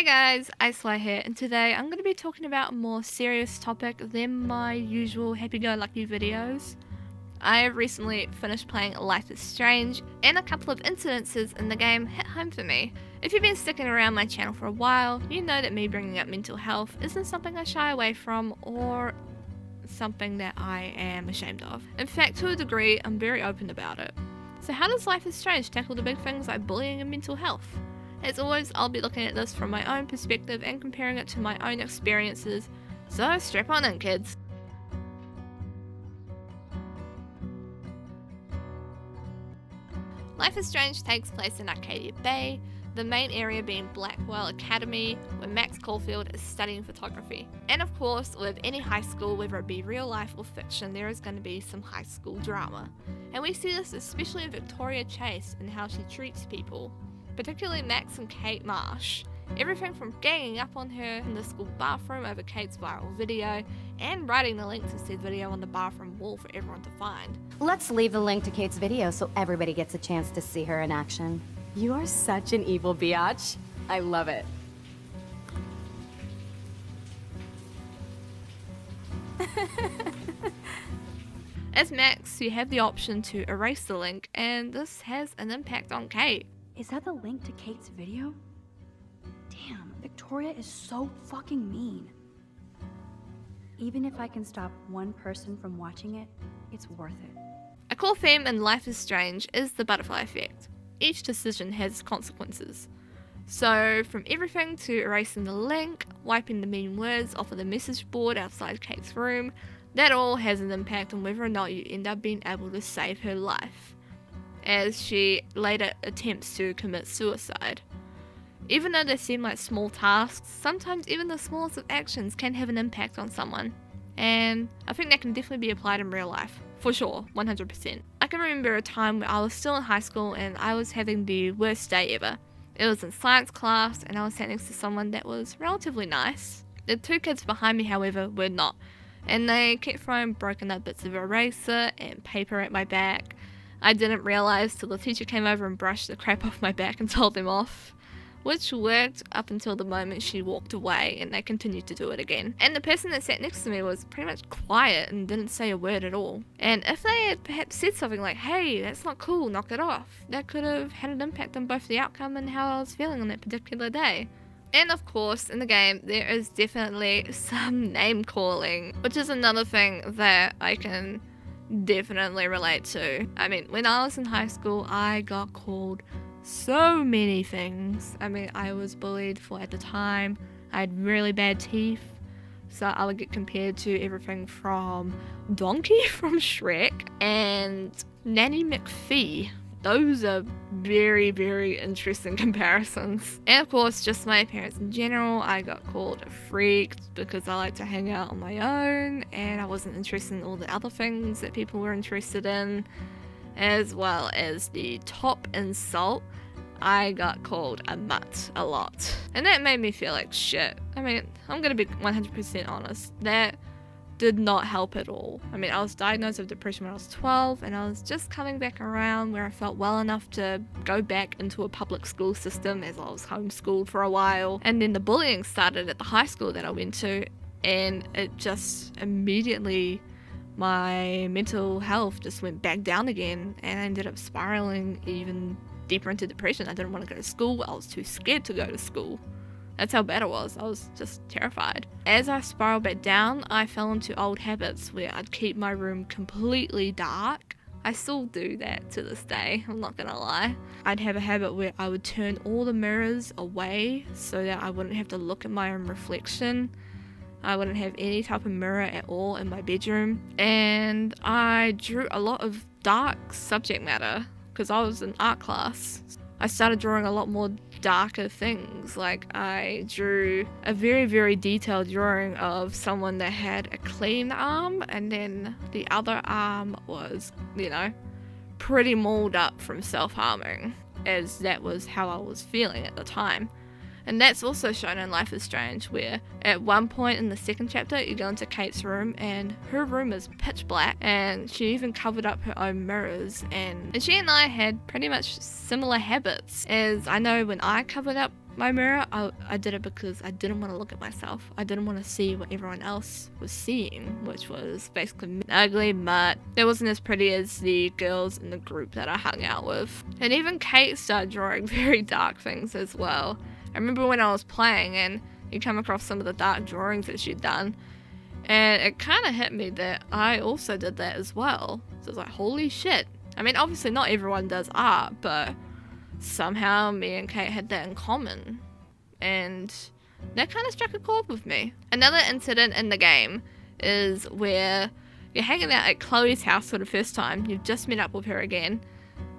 Hey guys, Icely here, and today I'm going to be talking about a more serious topic than my usual happy-go-lucky videos. I have recently finished playing Life is Strange, and a couple of incidences in the game hit home for me. If you've been sticking around my channel for a while, you know that me bringing up mental health isn't something I shy away from or something that I am ashamed of. In fact, to a degree, I'm very open about it. So how does Life is Strange tackle the big things like bullying and mental health? As always, I'll be looking at this from my own perspective and comparing it to my own experiences, so strap on in, kids. Life is Strange takes place in Arcadia Bay, the main area being Blackwell Academy, where Max Caulfield is studying photography. And of course, with any high school, whether it be real life or fiction, there is going to be some high school drama. And we see this especially in Victoria Chase and how she treats people. Particularly Max and Kate Marsh. Everything from ganging up on her in the school bathroom over Kate's viral video, and writing the link to said video on the bathroom wall for everyone to find. Let's leave the link to Kate's video so everybody gets a chance to see her in action. You are such an evil biatch. I love it. As Max, you have the option to erase the link, and this has an impact on Kate. Is that the link to Kate's video? Damn, Victoria is so fucking mean. Even if I can stop one person from watching it, it's worth it. A core theme in Life is Strange is the butterfly effect. Each decision has consequences. So, from everything to erasing the link, wiping the mean words off of the message board outside Kate's room, that all has an impact on whether or not you end up being able to save her life, as she later attempts to commit suicide. Even though they seem like small tasks, sometimes even the smallest of actions can have an impact on someone. And I think that can definitely be applied in real life. For sure, 100%. I can remember a time where I was still in high school and I was having the worst day ever. It was in science class and I was sat next to someone that was relatively nice. The two kids behind me, however, were not. And they kept throwing broken up bits of eraser and paper at my back. I didn't realise till the teacher came over and brushed the crap off my back and told them off, which worked up until the moment she walked away, and they continued to do it again. And the person that sat next to me was pretty much quiet and didn't say a word at all. And if they had perhaps said something like, "Hey, that's not cool, knock it off," that could have had an impact on both the outcome and how I was feeling on that particular day. And of course, in the game, there is definitely some name calling, which is another thing that I can definitely relate to. I mean, when I was in high school, I got called so many things. I mean, I was bullied for, at the time, I had really bad teeth, so I would get compared to everything from Donkey from Shrek and Nanny McPhee. Those are very, very interesting comparisons. And of course, just my appearance in general. I got called a freak because I like to hang out on my own and I wasn't interested in all the other things that people were interested in. As well as the top insult, I got called a mutt a lot. And that made me feel like shit. I mean, I'm gonna be 100% honest. That did not help at all. I mean, I was diagnosed with depression when I was 12 and I was just coming back around where I felt well enough to go back into a public school system, as I was homeschooled for a while. And then the bullying started at the high school that I went to, and it just immediately, my mental health just went back down again, and I ended up spiraling even deeper into depression. I didn't want to go to school. I was too scared to go to school. That's how bad it was. I was just terrified. As I spiraled back down, I fell into old habits where I'd keep my room completely dark. I still do that to this day, I'm not gonna lie. I'd have a habit where I would turn all the mirrors away so that I wouldn't have to look at my own reflection. I wouldn't have any type of mirror at all in my bedroom. And I drew a lot of dark subject matter because I was in art class. I started drawing a lot more darker things. Like, I drew a very, very detailed drawing of someone that had a clean arm and then the other arm was, pretty mauled up from self-harming, as that was how I was feeling at the time. And that's also shown in Life is Strange, where at one point in the second chapter you go into Kate's room and her room is pitch black, and she even covered up her own mirrors, and she and I had pretty much similar habits. As I know, when I covered up my mirror, I did it because I didn't want to look at myself. I didn't want to see what everyone else was seeing, which was basically ugly, but it wasn't as pretty as the girls in the group that I hung out with. And even Kate started drawing very dark things as well. I remember when I was playing and you come across some of the dark drawings that she'd done, and it kind of hit me that I also did that as well. So I was like, holy shit. I mean, obviously not everyone does art, but somehow me and Kate had that in common, and that kind of struck a chord with me. Another incident in the game is where you're hanging out at Chloe's house for the first time. You've just met up with her again,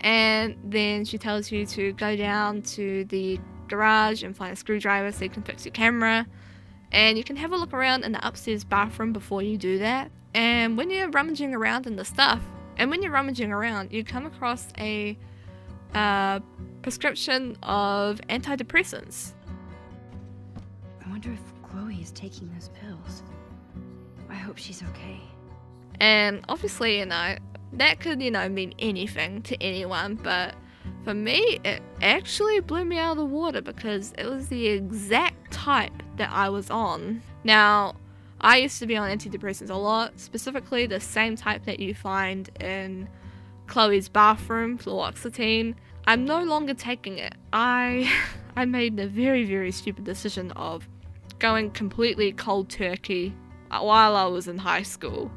and then she tells you to go down to the garage and find a screwdriver so you can fix your camera, and you can have a look around in the upstairs bathroom before you do that. And when you're rummaging around in the stuff, you come across a prescription of antidepressants. I wonder if Chloe is taking those pills. I hope she's okay. And obviously, that could, mean anything to anyone, but for me, it actually blew me out of the water because it was the exact type that I was on. Now, I used to be on antidepressants a lot, specifically the same type that you find in Chloe's bathroom, fluoxetine. I'm no longer taking it. I made the very, very stupid decision of going completely cold turkey while I was in high school,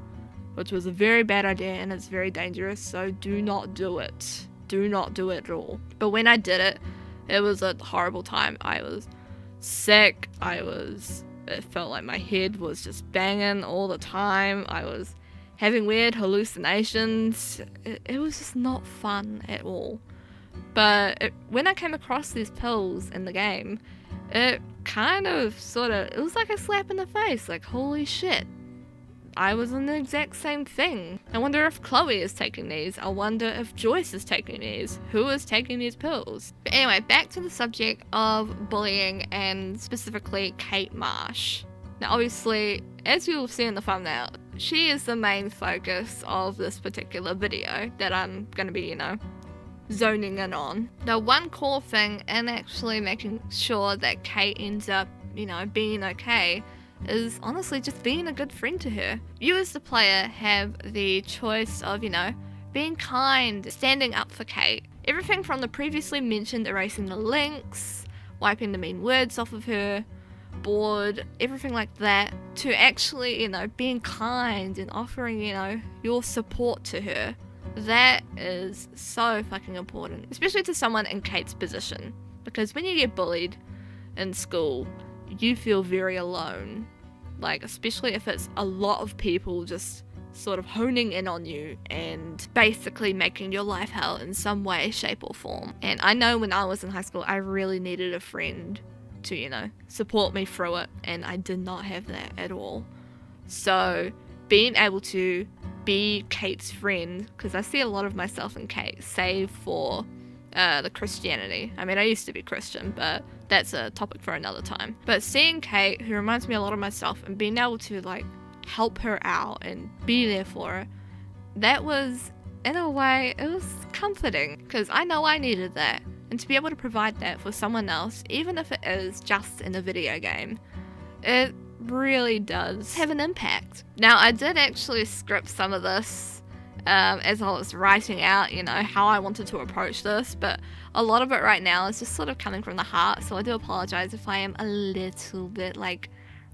which was a very bad idea and it's very dangerous, so do not do it. Do not do it at all. But when I did it, it was a horrible time. I was sick. It felt like my head was just banging all the time. I was having weird hallucinations. It was just not fun at all. But when I came across these pills in the game, it kind of it was like a slap in the face. Like, holy shit, I was on the exact same thing. I wonder if Chloe is taking these. I wonder if Joyce is taking these. Who is taking these pills? But anyway, back to the subject of bullying, and specifically Kate Marsh. Now obviously, as you will see in the thumbnail, she is the main focus of this particular video that I'm going to be, zoning in on. The one core thing in actually making sure that Kate ends up, being okay is honestly just being a good friend to her. You as the player have the choice of, being kind, standing up for Kate. Everything from the previously mentioned erasing the links, wiping the mean words off of her board, everything like that, to actually, being kind and offering, your support to her. That is so fucking important, especially to someone in Kate's position, because when you get bullied in school, you feel very alone, like especially if it's a lot of people just sort of honing in on you and basically making your life hell in some way, shape or form. And I know when I was in high school, I really needed a friend to, support me through it, and I did not have that at all. So being able to be Kate's friend, because I see a lot of myself in Kate, save for the Christianity. I mean, I used to be Christian, but that's a topic for another time. But seeing Kate, who reminds me a lot of myself, and being able to help her out and be there for her, that was, in a way, it was comforting, because I know I needed that. And to be able to provide that for someone else, even if it is just in a video game, it really does have an impact. Now, I did actually script some of this as I was writing out, how I wanted to approach this, but a lot of it right now is just sort of coming from the heart, so I do apologize if I am a little bit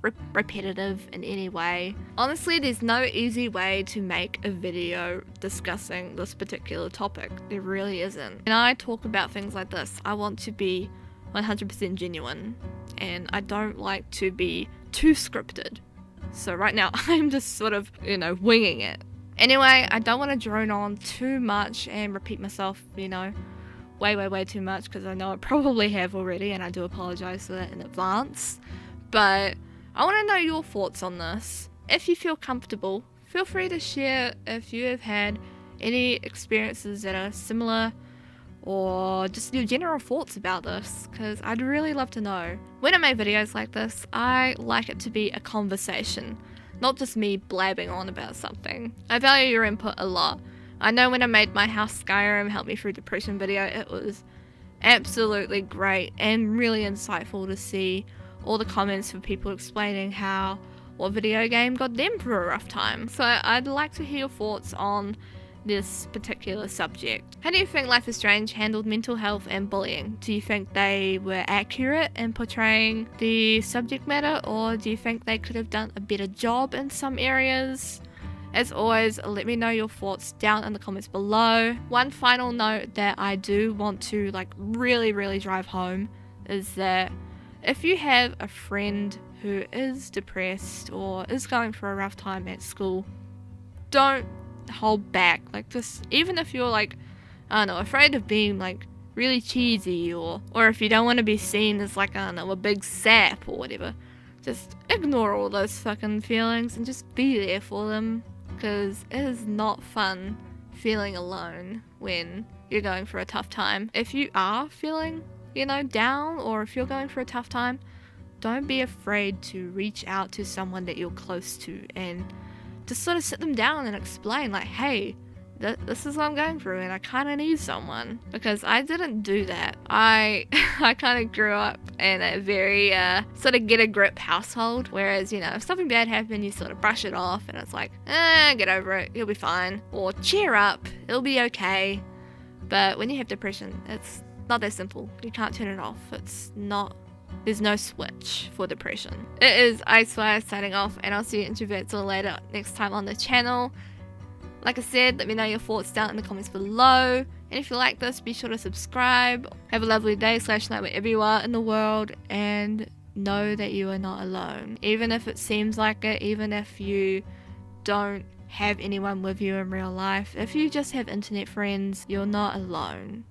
repetitive in any way. Honestly, there's no easy way to make a video discussing this particular topic. There really isn't. When I talk about things like this, I want to be 100% genuine, and I don't like to be too scripted. So right now I'm just sort of, winging it. Anyway, I don't want to drone on too much and repeat myself, way too much, because I know I probably have already, and I do apologize for that in advance. But I want to know your thoughts on this. If you feel comfortable, feel free to share if you have had any experiences that are similar, or just your general thoughts about this, because I'd really love to know. When I make videos like this, I like it to be a conversation, not just me blabbing on about something. I value your input a lot. I know when I made my House Skyrim Help Me Through Depression video, it was absolutely great and really insightful to see all the comments from people explaining how what video game got them through a rough time. So I'd like to hear your thoughts on this particular subject. How do you think Life is Strange handled mental health and bullying? Do you think they were accurate in portraying the subject matter, or do you think they could have done a better job in some areas? As always, let me know your thoughts down in the comments below. One final note that I do want to really drive home is that if you have a friend who is depressed or is going through a rough time at school, don't hold back. Just even if you're I don't know, afraid of being really cheesy, or if you don't want to be seen as I don't know, a big sap or whatever, just ignore all those fucking feelings and just be there for them, because it is not fun feeling alone when you're going through a tough time. If you are feeling down, or if you're going through a tough time, don't be afraid to reach out to someone that you're close to and just sort of sit them down and explain hey, this is what I'm going through and I kind of need someone. Because I didn't do that. I kind of grew up in a very sort of get a grip household, whereas if something bad happened, you sort of brush it off and it's get over it, you'll be fine, or cheer up, it'll be okay. But when you have depression, it's not that simple. You can't turn it off. There's no switch for depression. It is Icefire signing off, and I'll see you introverts all later next time on the channel. Like I said, let me know your thoughts down in the comments below. And if you like this, be sure to subscribe. Have a lovely day / night wherever you are in the world, and know that you are not alone. Even if it seems like it, even if you don't have anyone with you in real life, if you just have internet friends, you're not alone.